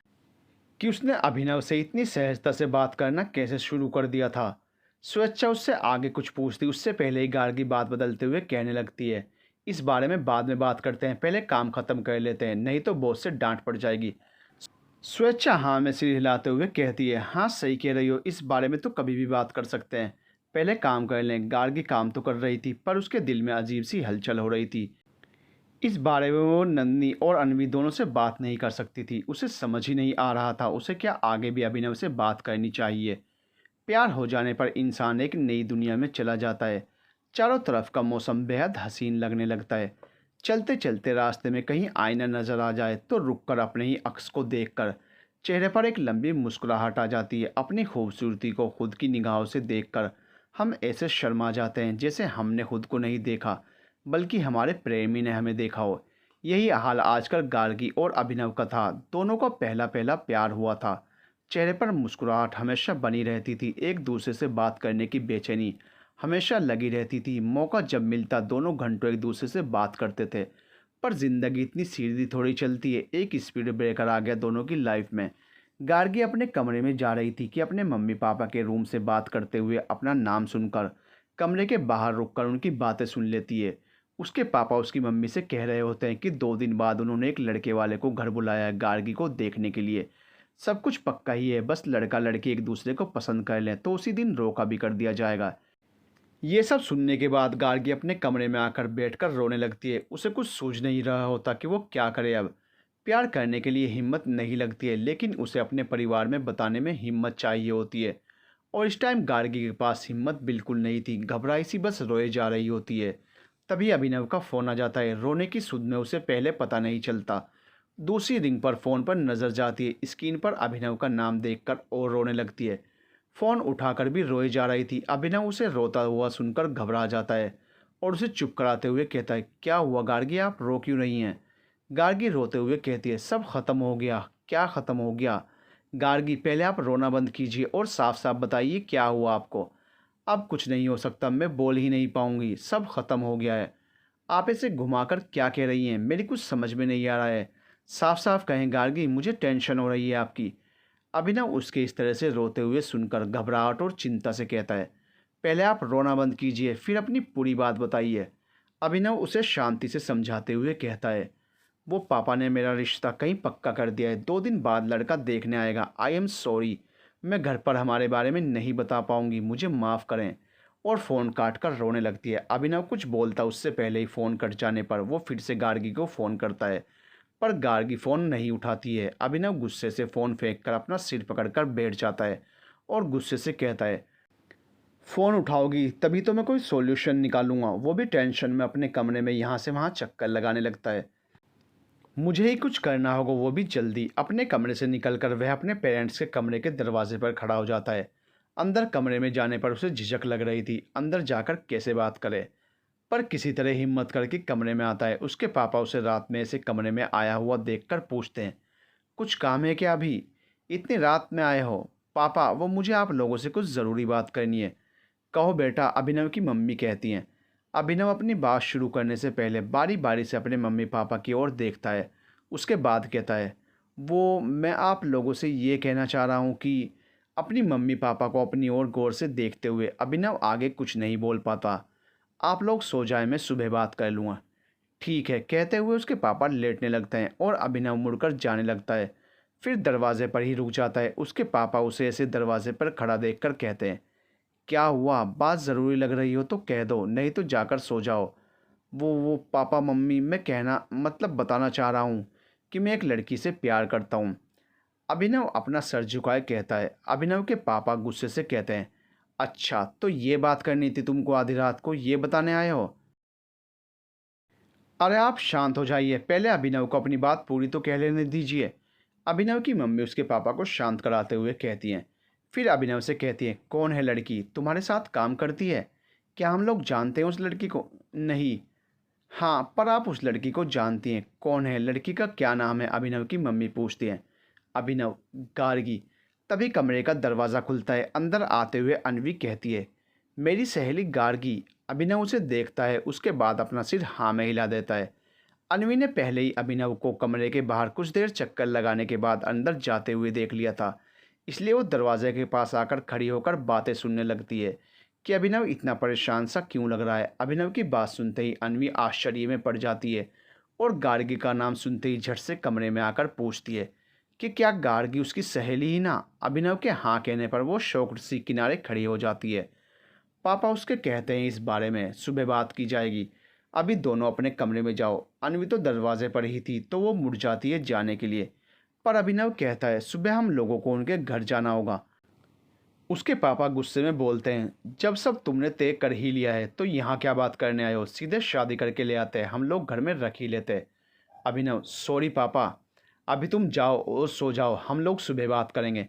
Speaker 1: कि उसने अभिनव से इतनी सहजता से बात करना कैसे शुरू कर दिया था। स्वेच्छा उससे आगे कुछ पूछती उससे पहले ही गार्गी बात बदलते हुए कहने लगती है, इस बारे में बाद में बात करते हैं, पहले काम खत्म कर लेते हैं, नहीं तो बॉस से डांट पड़ जाएगी। स्वेच्छा हाँ में सिर हिलाते हुए कहती है, हाँ सही कह रही हो, इस बारे में तो कभी भी बात कर सकते हैं, पहले काम कर लें। गार्गी काम तो कर रही थी पर उसके दिल में अजीब सी हलचल हो रही थी। इस बारे में वो नंदनी और अनवी दोनों से बात नहीं कर सकती थी। उसे समझ ही नहीं आ रहा था उसे क्या आगे भी अभिनव से बात करनी चाहिए। प्यार हो जाने पर इंसान एक नई दुनिया में चला जाता है। चारों तरफ का मौसम बेहद हसीन लगने लगता है। चलते चलते रास्ते में कहीं आईना नजर आ जाए तो रुककर अपने ही अक्स को देखकर चेहरे पर एक लंबी मुस्कुराहट आ जाती है। अपनी खूबसूरती को खुद की निगाहों से देखकर हम ऐसे शर्मा जाते हैं जैसे हमने खुद को नहीं देखा बल्कि हमारे प्रेमी ने हमें देखा हो। यही हाल आजकल गार्गी और अभिनव का था। दोनों का पहला पहला प्यार हुआ था। चेहरे पर मुस्कुराहट हमेशा बनी रहती थी। एक दूसरे से बात करने की बेचैनी हमेशा लगी रहती थी। मौका जब मिलता दोनों घंटों एक दूसरे से बात करते थे। पर ज़िंदगी इतनी सीधी थोड़ी चलती है। एक स्पीड ब्रेकर आ गया दोनों की लाइफ में। गार्गी अपने कमरे में जा रही थी कि अपने मम्मी पापा के रूम से बात करते हुए अपना नाम सुनकर कमरे के बाहर रुककर उनकी बातें सुन लेती है। उसके पापा उसकी मम्मी से कह रहे होते हैं कि 2 दिन बाद उन्होंने एक लड़के वाले को घर बुलाया है गार्गी को देखने के लिए। सब कुछ पक्का ही है, बस लड़का लड़की एक दूसरे को पसंद कर लें तो उसी दिन रोका भी कर दिया जाएगा। ये सब सुनने के बाद गार्गी अपने कमरे में आकर बैठकर रोने लगती है। उसे कुछ सूझ नहीं रहा होता कि वो क्या करे अब। प्यार करने के लिए हिम्मत नहीं लगती है लेकिन उसे अपने परिवार में बताने में हिम्मत चाहिए होती है। और इस टाइम गार्गी के पास हिम्मत बिल्कुल नहीं थी। घबराई सी बस रोए जा रही होती है। तभी अभिनव का फ़ोन आ जाता है। रोने की सुध में उसे पहले पता नहीं चलता। दूसरी रिंग पर फ़ोन पर नज़र जाती है। स्क्रीन पर अभिनव का नाम देखकर और रोने लगती है। फ़ोन उठाकर भी रोई जा रही थी। अभिनव उसे रोता हुआ सुनकर घबरा जाता है और उसे चुप कराते हुए कहता है, क्या हुआ गार्गी, आप रो क्यों नहीं हैं? गार्गी रोते हुए कहती है, सब खत्म हो गया। क्या ख़त्म हो गया? गार्गी पहले आप रोना बंद कीजिए और साफ साफ बताइए क्या हुआ आपको। अब कुछ नहीं हो सकता, मैं बोल ही नहीं पाऊंगी, सब खत्म हो गया है। आप इसे घुमाकर क्या कह रही हैं? मेरी कुछ समझ में नहीं आ रहा है। साफ साफ कहें गार्गी, मुझे टेंशन हो रही है आपकी। अभिनव उसके इस तरह से रोते हुए सुनकर घबराहट और चिंता से कहता है, पहले आप रोना बंद कीजिए फिर अपनी पूरी बात बताइए। अभिनव उसे शांति से समझाते हुए कहता है, वो पापा ने मेरा रिश्ता कहीं पक्का कर दिया है। 2 दिन बाद लड़का देखने आएगा। आई एम सॉरी, मैं घर पर हमारे बारे में नहीं बता पाऊंगी, मुझे माफ़ करें। और फ़ोन काट कर रोने लगती है। अभिनव कुछ बोलता उससे पहले ही फ़ोन कट जाने पर वो फिर से गार्गी को फ़ोन करता है पर गार्गी फ़ोन नहीं उठाती है। अभिनव गुस्से से फ़ोन फेंक कर अपना सिर पकड़कर बैठ जाता है और गुस्से से कहता है, फ़ोन उठाओगी तभी तो मैं कोई सॉल्यूशन निकालूंगा। वो भी टेंशन में अपने कमरे में यहाँ से वहाँ चक्कर लगाने लगता है। मुझे ही कुछ करना होगा, वो भी जल्दी। अपने कमरे से निकलकर वह अपने पेरेंट्स के कमरे के दरवाजे पर खड़ा हो जाता है। अंदर कमरे में जाने पर उसे झिझक लग रही थी, अंदर जाकर कैसे बात करे। पर किसी तरह हिम्मत करके कमरे में आता है। उसके पापा उसे रात में ऐसे कमरे में आया हुआ देखकर पूछते हैं, कुछ काम है क्या अभी, इतनी रात में आए हो? पापा, वो मुझे आप लोगों से कुछ ज़रूरी बात करनी है। कहो बेटा, अभिनव की मम्मी कहती हैं। अभिनव अपनी बात शुरू करने से पहले बारी बारी से अपने मम्मी पापा की ओर देखता है। उसके बाद कहता है, वो मैं आप लोगों से ये कहना चाह रहा हूँ कि अपनी मम्मी पापा को अपनी ओर गौर से देखते हुए अभिनव आगे कुछ नहीं बोल पाता। आप लोग सो जाए, मैं सुबह बात कर लूँगा। ठीक है, कहते हुए उसके पापा लेटने लगते हैं और अभिनव मुड़कर जाने लगता है। फिर दरवाजे पर ही रुक जाता है। उसके पापा उसे ऐसे दरवाजे पर खड़ा देखकर कहते हैं, क्या हुआ, बात ज़रूरी लग रही हो तो कह दो, नहीं तो जाकर सो जाओ। वो पापा मम्मी, मैं कहना मतलब बताना चाह रहा हूँ कि मैं एक लड़की से प्यार करता हूँ। अभिनव अपना सर झुकाए कहता है। अभिनव के पापा गुस्से से कहते हैं, अच्छा तो ये बात करनी थी तुमको आधी रात को, ये बताने आए हो? अरे आप शांत हो जाइए, पहले अभिनव को अपनी बात पूरी तो कह लेने दीजिए। अभिनव की मम्मी उसके पापा को शांत कराते हुए कहती हैं। फिर अभिनव से कहती हैं, कौन है लड़की, तुम्हारे साथ काम करती है? क्या हम लोग जानते हैं उस लड़की को? नहीं। हाँ, पर आप उस लड़की को जानती हैं, कौन है? लड़की का क्या नाम है? अभिनव की मम्मी पूछती हैं। अभिनव, गार्गी। तभी कमरे का दरवाज़ा खुलता है। अंदर आते हुए अन्वी कहती है, मेरी सहेली गार्गी। अभिनव उसे देखता है, उसके बाद अपना सिर हाँ में हिला देता है। अन्वी ने पहले ही अभिनव को कमरे के बाहर कुछ देर चक्कर लगाने के बाद अंदर जाते हुए देख लिया था, इसलिए वो दरवाजे के पास आकर खड़ी होकर बातें सुनने लगती है कि अभिनव इतना परेशान सा क्यों लग रहा है। अभिनव की बात सुनते ही अन्वी आश्चर्य में पड़ जाती है और गार्गी का नाम सुनते ही झट से कमरे में आकर पूछती है कि क्या गार्गी उसकी सहेली ही ना। अभिनव के हाँ कहने पर वो शौक सी किनारे खड़ी हो जाती है। पापा उसके कहते हैं इस बारे में सुबह बात की जाएगी, अभी दोनों अपने कमरे में जाओ। अन्वी तो दरवाजे पर ही थी तो वो मुड़ जाती है जाने के लिए, पर अभिनव कहता है सुबह हम लोगों को उनके घर जाना होगा। उसके पापा गुस्से में बोलते हैं, जब सब तुमने तय कर ही लिया है तो यहाँ क्या बात करने आए हो, सीधे शादी करके ले आते, हम लोग घर में रख ही लेते। अभिनव, सॉरी पापा, अभी तुम जाओ और सो जाओ, हम लोग सुबह बात करेंगे।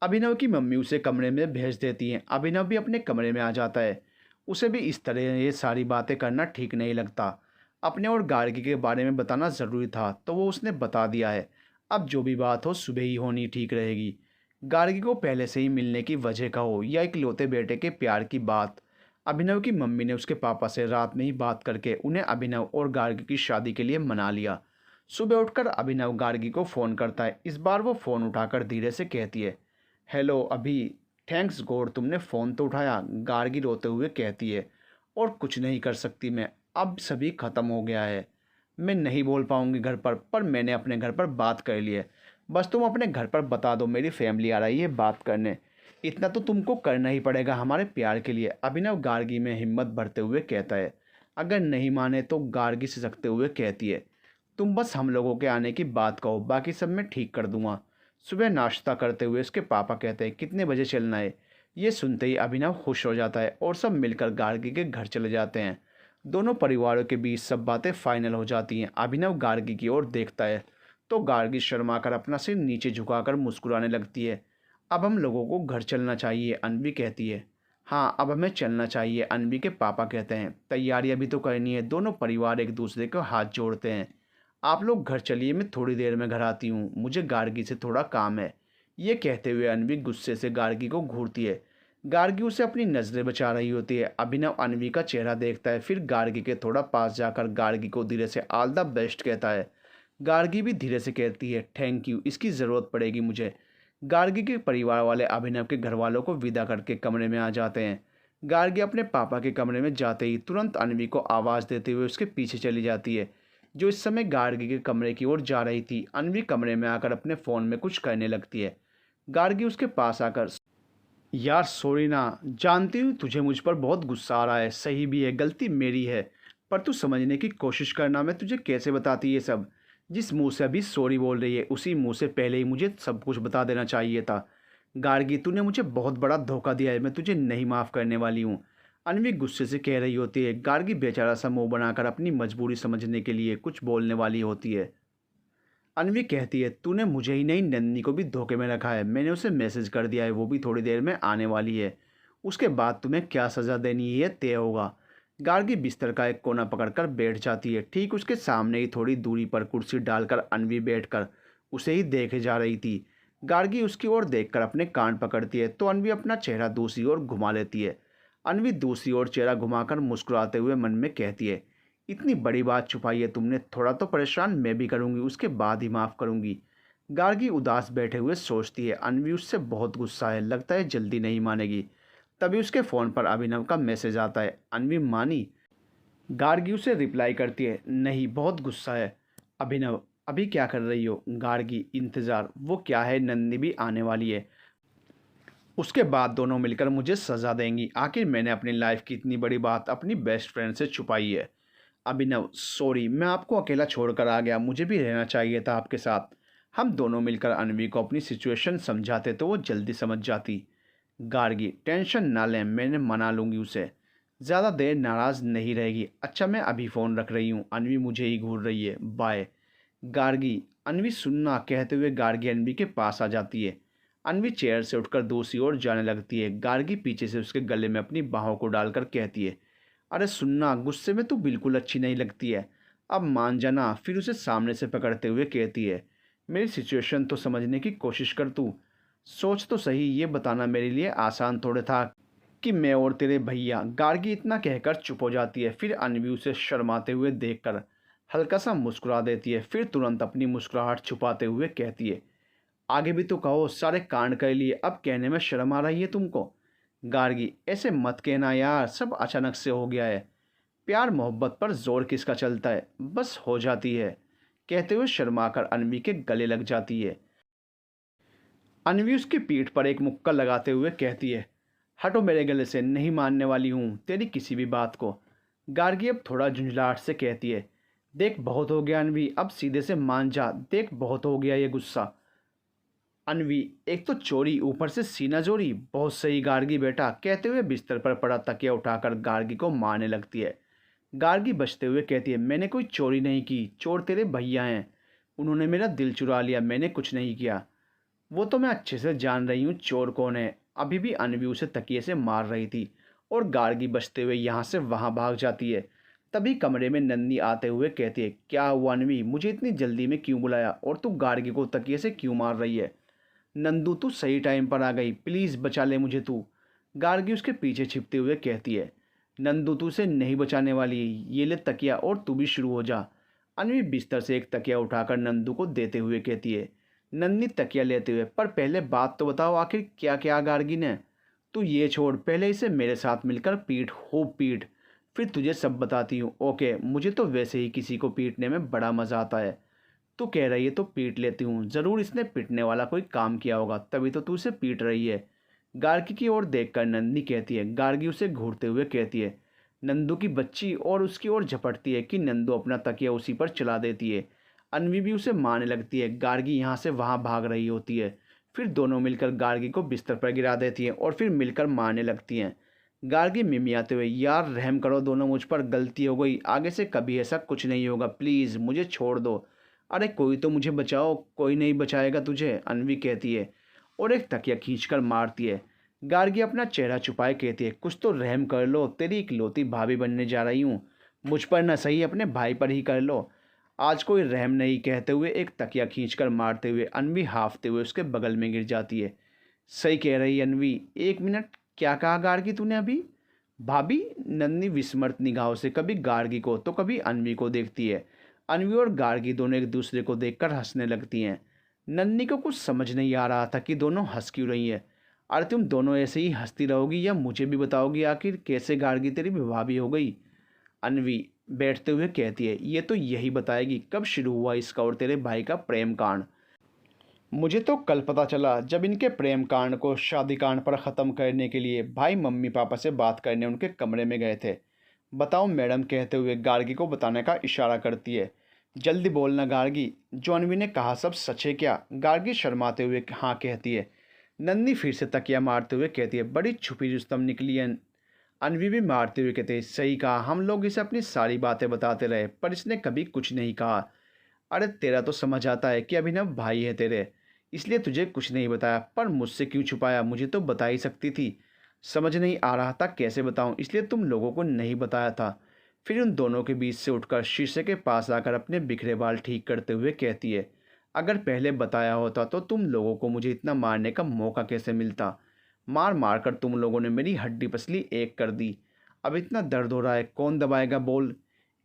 Speaker 1: अभिनव की मम्मी उसे कमरे में भेज देती हैं। अभिनव भी अपने कमरे में आ जाता है। उसे भी इस तरह ये सारी बातें करना ठीक नहीं लगता। अपने और गार्गी के बारे में बताना ज़रूरी था तो वो उसने बता दिया है। अब जो भी बात हो सुबह ही होनी ठीक रहेगी। गार्गी को पहले से ही मिलने की वजह का हो या इकलौते बेटे के प्यार की बात, अभिनव की मम्मी ने उसके पापा से रात में ही बात करके उन्हें अभिनव और गार्गी की शादी के लिए मना लिया। सुबह उठकर अभिनव गार्गी को फ़ोन करता है। इस बार वो फ़ोन उठाकर धीरे से कहती है, हेलो अभी, थैंक्स गॉड तुमने फ़ोन तो उठाया। गार्गी रोते हुए कहती है, और कुछ नहीं कर सकती मैं, अब सभी ख़त्म हो गया है। मैं नहीं बोल पाऊँगी घर पर मैंने अपने घर पर बात कर ली है। बस तुम अपने घर पर बता दो मेरी फैमिली आ रही है बात करने। इतना तो तुमको करना ही पड़ेगा हमारे प्यार के लिए। अभिनव गार्गी में हिम्मत भरते हुए कहता है। अगर नहीं माने तो गार्गी सिसकते हुए कहती है, तुम बस हम लोगों के आने की बात कहो, बाकी सब मैं ठीक कर दूंगा। सुबह नाश्ता करते हुए उसके पापा कहते हैं, कितने बजे चलना है? ये सुनते ही अभिनव खुश हो जाता है और सब मिलकर गार्गी के घर चले जाते हैं। दोनों परिवारों के बीच सब बातें फाइनल हो जाती हैं। अभिनव गार्गी की ओर देखता है तो गार्गी शर्माकर अपना सिर नीचे झुकाकर मुस्कुराने लगती है। अब हम लोगों को घर चलना चाहिए, अनवी कहती है। हाँ, अब हमें चलना चाहिए, अनवी के पापा कहते हैं। तैयारी अभी तो करनी है। दोनों परिवार एक दूसरे को हाथ जोड़ते हैं। आप लोग घर चलिए, मैं थोड़ी देर में घर आती हूँ, मुझे गार्गी से थोड़ा काम है। ये कहते हुए अनवी गुस्से से गार्गी को घूरती है। गार्गी उसे अपनी नज़रें बचा रही होती है। अभिनव अनवी का चेहरा देखता है, फिर गार्गी के थोड़ा पास जाकर गार्गी को धीरे से ऑल द बेस्ट कहता है। गार्गी भी धीरे से कहती है, थैंक यू, इसकी ज़रूरत पड़ेगी मुझे। गार्गी के परिवार वाले अभिनव के घर वालों को विदा करके कमरे में आ जाते हैं। गार्गी अपने पापा के कमरे में जाते ही तुरंत अनवी को आवाज़ देते हुए उसके पीछे चली जाती है, जो इस समय गार्गी के कमरे की ओर जा रही थी। अनवी कमरे में आकर अपने फ़ोन में कुछ करने लगती है। गार्गी उसके पास आकर, यार सॉरी ना, जानती हूँ तुझे मुझ पर बहुत गुस्सा आ रहा है, सही भी है, गलती मेरी है, पर तू समझने की कोशिश करना, मैं तुझे कैसे बताती ये सब। जिस मुंह से अभी सॉरी बोल रही है उसी मुंह से पहले ही मुझे सब कुछ बता देना चाहिए था। गार्गी, तूने मुझे बहुत बड़ा धोखा दिया है, मैं तुझे नहीं माफ़ करने वाली हूँ। अनवी गुस्से से कह रही होती है। गार्गी बेचारा सा मुंह बनाकर अपनी मजबूरी समझने के लिए कुछ बोलने वाली होती है। अनवी कहती है, तूने मुझे ही नहीं नंदनी को भी धोखे में रखा है। मैंने उसे मैसेज कर दिया है, वो भी थोड़ी देर में आने वाली है। उसके बाद तुम्हें क्या सज़ा देनी है ये तय होगा। गार्गी बिस्तर का एक कोना पकड़कर बैठ जाती है। ठीक उसके सामने ही थोड़ी दूरी पर कुर्सी डालकर अनवी बैठकर उसे ही देखे जा रही थी। गार्गी उसकी ओर देखकर अपने कान पकड़ती है तो अनवी अपना चेहरा दूसरी ओर घुमा लेती है। अनवी दूसरी ओर चेहरा घुमाकर मुस्कुराते हुए मन में कहती है, इतनी बड़ी बात छुपाई है तुमने, थोड़ा तो परेशान मैं भी करूंगी, उसके बाद ही माफ़ करूंगी। गार्गी उदास बैठे हुए सोचती है, अनवी उससे बहुत गुस्सा है, लगता है जल्दी नहीं मानेगी। तभी उसके फ़ोन पर अभिनव का मैसेज आता है। अनवी मानी? गार्गी उसे रिप्लाई करती है, नहीं, बहुत गुस्सा है। अभिनव, अभी क्या कर रही हो? गार्गी, इंतज़ार। वो क्या है, नंदिनी भी आने वाली है, उसके बाद दोनों मिलकर मुझे सज़ा देंगी। आखिर मैंने अपनी लाइफ की इतनी बड़ी बात अपनी बेस्ट फ्रेंड से छुपाई है। अभिनव, सॉरी, मैं आपको अकेला छोड़कर आ गया, मुझे भी रहना चाहिए था आपके साथ। हम दोनों मिलकर अनवी को अपनी सिचुएशन समझाते तो वो जल्दी समझ जाती। गार्गी, टेंशन ना लें, मैंने मना लूँगी उसे, ज़्यादा देर नाराज़ नहीं रहेगी। अच्छा मैं अभी फ़ोन रख रही हूँ, अनवी मुझे ही घूर रही है, बाय। गार्गी, अनवी सुनना, कहते हुए गार्गी अनवी के पास आ जाती है। अनवी चेयर से उठकर दूसरी ओर जाने लगती है। गार्गी पीछे से उसके गले में अपनी बाहों को डालकर कहती है, अरे सुनना, गुस्से में तू बिल्कुल अच्छी नहीं लगती है, अब मान जाना। फिर उसे सामने से पकड़ते हुए कहती है, मेरी सिचुएशन तो समझने की कोशिश कर तू। सोच तो सही, ये बताना मेरे लिए आसान थोड़े था कि मैं और तेरे भैया। गार्गी इतना कहकर चुप हो जाती है। फिर अन्वी उसे शर्माते हुए देखकर हल्का सा मुस्कुरा देती है। फिर तुरंत अपनी मुस्कुराहट छुपाते हुए कहती है, आगे भी तो कहो, सारे कांड कर लिए, अब कहने में शर्म आ रही है तुमको। गार्गी, ऐसे मत कहना यार, सब अचानक से हो गया है। प्यार मोहब्बत पर जोर किसका चलता है, बस हो जाती है। कहते हुए शर्माकर अनवी के गले लग जाती है। अनवी उसकी पीठ पर एक मुक्का लगाते हुए कहती है, हटो मेरे गले से, नहीं मानने वाली हूँ तेरी किसी भी बात को। गार्गी अब थोड़ा झुंझलाहट से कहती है, देख बहुत हो गया अनवी, अब सीधे से मान जा, देख बहुत हो गया ये गुस्सा। अनवी, एक तो चोरी, ऊपर से सीना जोरी, बहुत सही गार्गी बेटा। कहते हुए बिस्तर पर पड़ा तकिया उठाकर गार्गी को मारने लगती है। गार्गी बचते हुए कहती है, मैंने कोई चोरी नहीं की, चोर तेरे भैया हैं, उन्होंने मेरा दिल चुरा लिया, मैंने कुछ नहीं किया। वो तो मैं अच्छे से जान रही हूँ चोर कौन है। अभी भी अनवी उसे तकिए से मार रही थी और गार्गी बचते हुए यहाँ से वहाँ भाग जाती है। तभी कमरे में नन्नी आते हुए कहती है, क्या हुआ अनवी, मुझे इतनी जल्दी में क्यों बुलाया और तू गार्गी को तकिए से क्यों मार रही है। नंदू, तू सही टाइम पर आ गई, प्लीज़ बचा ले मुझे तू। गार्गी उसके पीछे छिपते हुए कहती है, नंदू तू उसे नहीं बचाने वाली, ये ले तकिया और तू भी शुरू हो जा। अनवी बिस्तर से एक तकिया उठाकर नंदू को देते हुए कहती है। नन्नी तकिया लेते हुए, पर पहले बात तो बताओ, आखिर क्या क्या गार्गी ने। तू ये छोड़, पहले इसे मेरे साथ मिलकर पीट, खूब पीट, फिर तुझे सब बताती हूँ। ओके, मुझे तो वैसे ही किसी को पीटने में बड़ा मज़ा आता है। तू कह रही है तो पीट लेती हूँ, ज़रूर इसने पीटने वाला कोई काम किया होगा, तभी तो तू उसे पीट रही है। गार्गी की ओर देखकर नंदी कहती है। गार्गी उसे घूरते हुए कहती है, नंदू की बच्ची, और उसकी ओर झपटती है कि नंदू अपना तकिया उसी पर चला देती है। अनवी भी उसे मारने लगती है। गार्गी यहाँ से वहाँ भाग रही होती है। फिर दोनों मिलकर गार्गी को बिस्तर पर गिरा देती हैं और फिर मिलकर मारने लगती हैं। गार्गी मिमियाते हुए, यार रहम करो दोनों, मुझ पर गलती हो गई, आगे से कभी ऐसा कुछ नहीं होगा, प्लीज़ मुझे छोड़ दो। अरे कोई तो मुझे बचाओ। कोई नहीं बचाएगा तुझे, अनवी कहती है और एक तकिया खींचकर मारती है। गार्गी अपना चेहरा छुपाए कहती है, कुछ तो रहम कर लो, तेरी इकलौती भाभी बनने जा रही हूँ, मुझ पर न सही अपने भाई पर ही कर लो, आज कोई रहम नहीं। कहते हुए एक तकिया खींचकर मारते हुए अनवी हाफते हुए उसके बगल में गिर जाती है। सही कह रही अनवी, एक मिनट, क्या कहा गार्गी तूने अभी। भाभी, नन्ही विस्मृत निगाहों से कभी गार्गी को तो कभी अनवी को देखती है। अनवी और गार्गी दोनों एक दूसरे को देखकर हंसने लगती हैं। नन्ही को कुछ समझ नहीं आ रहा था कि दोनों हंस क्यों रही है। अरे तुम दोनों ऐसे ही हंसती रहोगी या मुझे भी बताओगी आखिर कैसे गार्गी तेरी भाभी हो गई। अनवी बैठते हुए कहती है, ये तो यही बताएगी कब शुरू हुआ इसका और तेरे भाई का प्रेम कांड। मुझे तो कल पता चला जब इनके प्रेम कांड को शादी कांड पर ख़त्म करने के लिए भाई मम्मी पापा से बात करने उनके कमरे में गए थे। बताओ मैडम, कहते हुए गार्गी को बताने का इशारा करती है। जल्दी बोलना गार्गी, जो अनवी ने कहा सब सच है क्या। गार्गी शर्माते हुए हाँ कहती है। नन्ही फिर से तकिया मारते हुए कहती है, बड़ी छुपी रुस्तम निकली है। अनवी भी मारते हुए कहते हैं, सही कहा, हम लोग इसे अपनी सारी बातें बताते रहे पर इसने कभी कुछ नहीं कहा। अरे तेरा तो समझ आता है कि अभिनव भाई है तेरे, इसलिए तुझे कुछ नहीं बताया, पर मुझसे क्यों छुपाया, मुझे तो बता ही सकती थी। समझ नहीं आ रहा था कैसे बताऊं, इसलिए तुम लोगों को नहीं बताया था। फिर उन दोनों के बीच से उठकर शीशे के पास आकर अपने बिखरे बाल ठीक करते हुए कहती है, अगर पहले बताया होता तो तुम लोगों को मुझे इतना मारने का मौका कैसे मिलता। मार मार कर तुम लोगों ने मेरी हड्डी पसली एक कर दी। अब इतना दर्द हो रहा है, कौन दबाएगा बोल।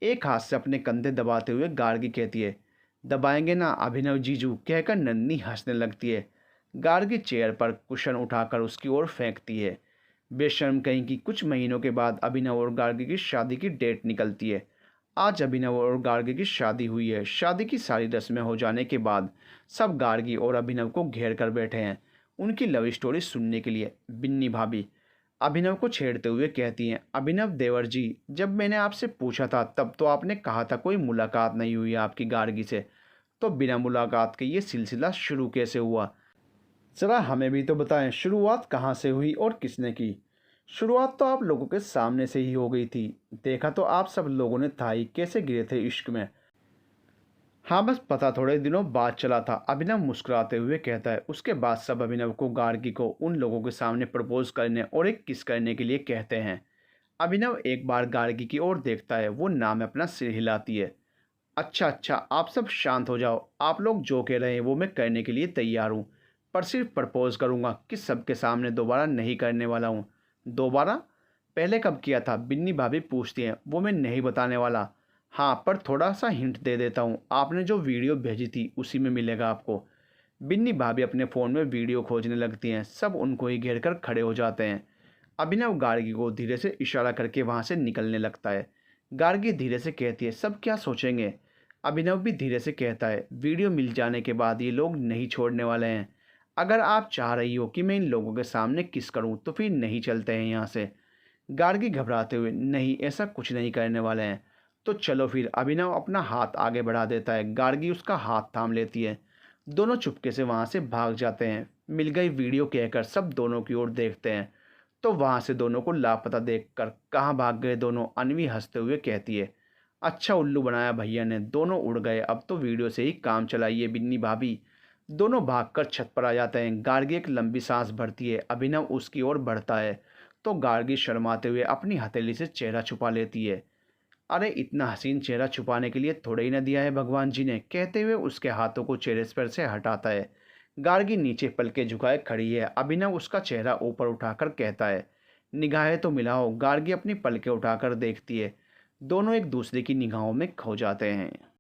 Speaker 1: एक हाथ से अपने कंधे दबाते हुए गार्गी कहती है, दबाएंगे ना अभिनव जीजू। कहकर नन्ही हंसने लगती है। गार्गी चेयर पर कुशन उठाकर उसकी ओर फेंकती है। बेशर्म कहीं की। कुछ महीनों के बाद अभिनव और गार्गी की शादी की डेट निकलती है। आज अभिनव और गार्गी की शादी हुई है। शादी की सारी रस्में हो जाने के बाद सब गार्गी और अभिनव को घेर कर बैठे हैं उनकी लव स्टोरी सुनने के लिए। बिन्नी भाभी अभिनव को छेड़ते हुए कहती हैं, अभिनव देवर जी, जब मैंने आपसे पूछा था तब तो आपने कहा था कोई मुलाकात नहीं हुई आपकी गार्गी से, तो बिना मुलाकात के ये सिलसिला शुरू कैसे हुआ। ज़रा हमें भी तो बताएं, शुरुआत कहाँ से हुई और किसने की। शुरुआत तो आप लोगों के सामने से ही हो गई थी, देखा तो आप सब लोगों ने था ही, कैसे गिरे थे इश्क में। हाँ बस पता थोड़े दिनों बाद चला था, अभिनव मुस्कुराते हुए कहता है। उसके बाद सब अभिनव को गार्गी को उन लोगों के सामने प्रपोज करने और एक किस करने के लिए कहते हैं। अभिनव एक बार गार्गी की ओर देखता है, वो नाम में अपना सिर हिलाती है। अच्छा अच्छा, आप सब शांत हो जाओ, आप लोग जो कह रहे हैं वो मैं करने के लिए तैयार हूँ, पर सिर्फ प्रपोज करूँगा कि सबके सामने दोबारा नहीं करने वाला हूँ। दोबारा? पहले कब किया था? बिन्नी भाभी पूछती हैं। वो मैं नहीं बताने वाला। हाँ, पर थोड़ा सा हिंट दे देता हूँ, आपने जो वीडियो भेजी थी उसी में मिलेगा आपको। बिन्नी भाभी अपने फ़ोन में वीडियो खोजने लगती हैं, सब उनको ही घेर कर खड़े हो जाते हैं। अभिनव गार्गी को धीरे से इशारा करके वहाँ से निकलने लगता है। गार्गी धीरे से कहती है, सब क्या सोचेंगे? अभिनव भी धीरे से कहता है, वीडियो मिल जाने के बाद ये लोग नहीं छोड़ने वाले हैं। अगर आप चाह रही हो कि मैं इन लोगों के सामने किस करूं तो फिर नहीं चलते हैं यहाँ से। गार्गी घबराते हुए, नहीं ऐसा कुछ नहीं करने वाले हैं। तो चलो फिर। अभिनव अपना हाथ आगे बढ़ा देता है, गार्गी उसका हाथ थाम लेती है। दोनों चुपके से वहाँ से भाग जाते हैं। मिल गई वीडियो कहकर सब दोनों की ओर देखते हैं, तो वहाँ से दोनों को लापता देखकर कहाँ भाग गए दोनों, अनवी हंसते हुए कहती है। अच्छा उल्लू बनाया भैया ने, दोनों उड़ गए, अब तो वीडियो से ही काम चलाइए बिन्नी भाभी। दोनों भागकर छत पर आ जाते हैं। गार्गी एक लंबी सांस भरती है, अभिनव उसकी ओर बढ़ता है तो गार्गी शर्माते हुए अपनी हथेली से चेहरा छुपा लेती है। अरे इतना हसीन चेहरा छुपाने के लिए थोड़ा ही न दिया है भगवान जी ने, कहते हुए उसके हाथों को चेहरे पर से हटाता है। गार्गी नीचे पलके झुकाए खड़ी है। अभिनव उसका चेहरा ऊपर उठाकर कहता है, निगाहें तो मिलाओ। गार्गी अपनी पलकें उठाकर देखती है। दोनों एक दूसरे की निगाहों में खो जाते हैं।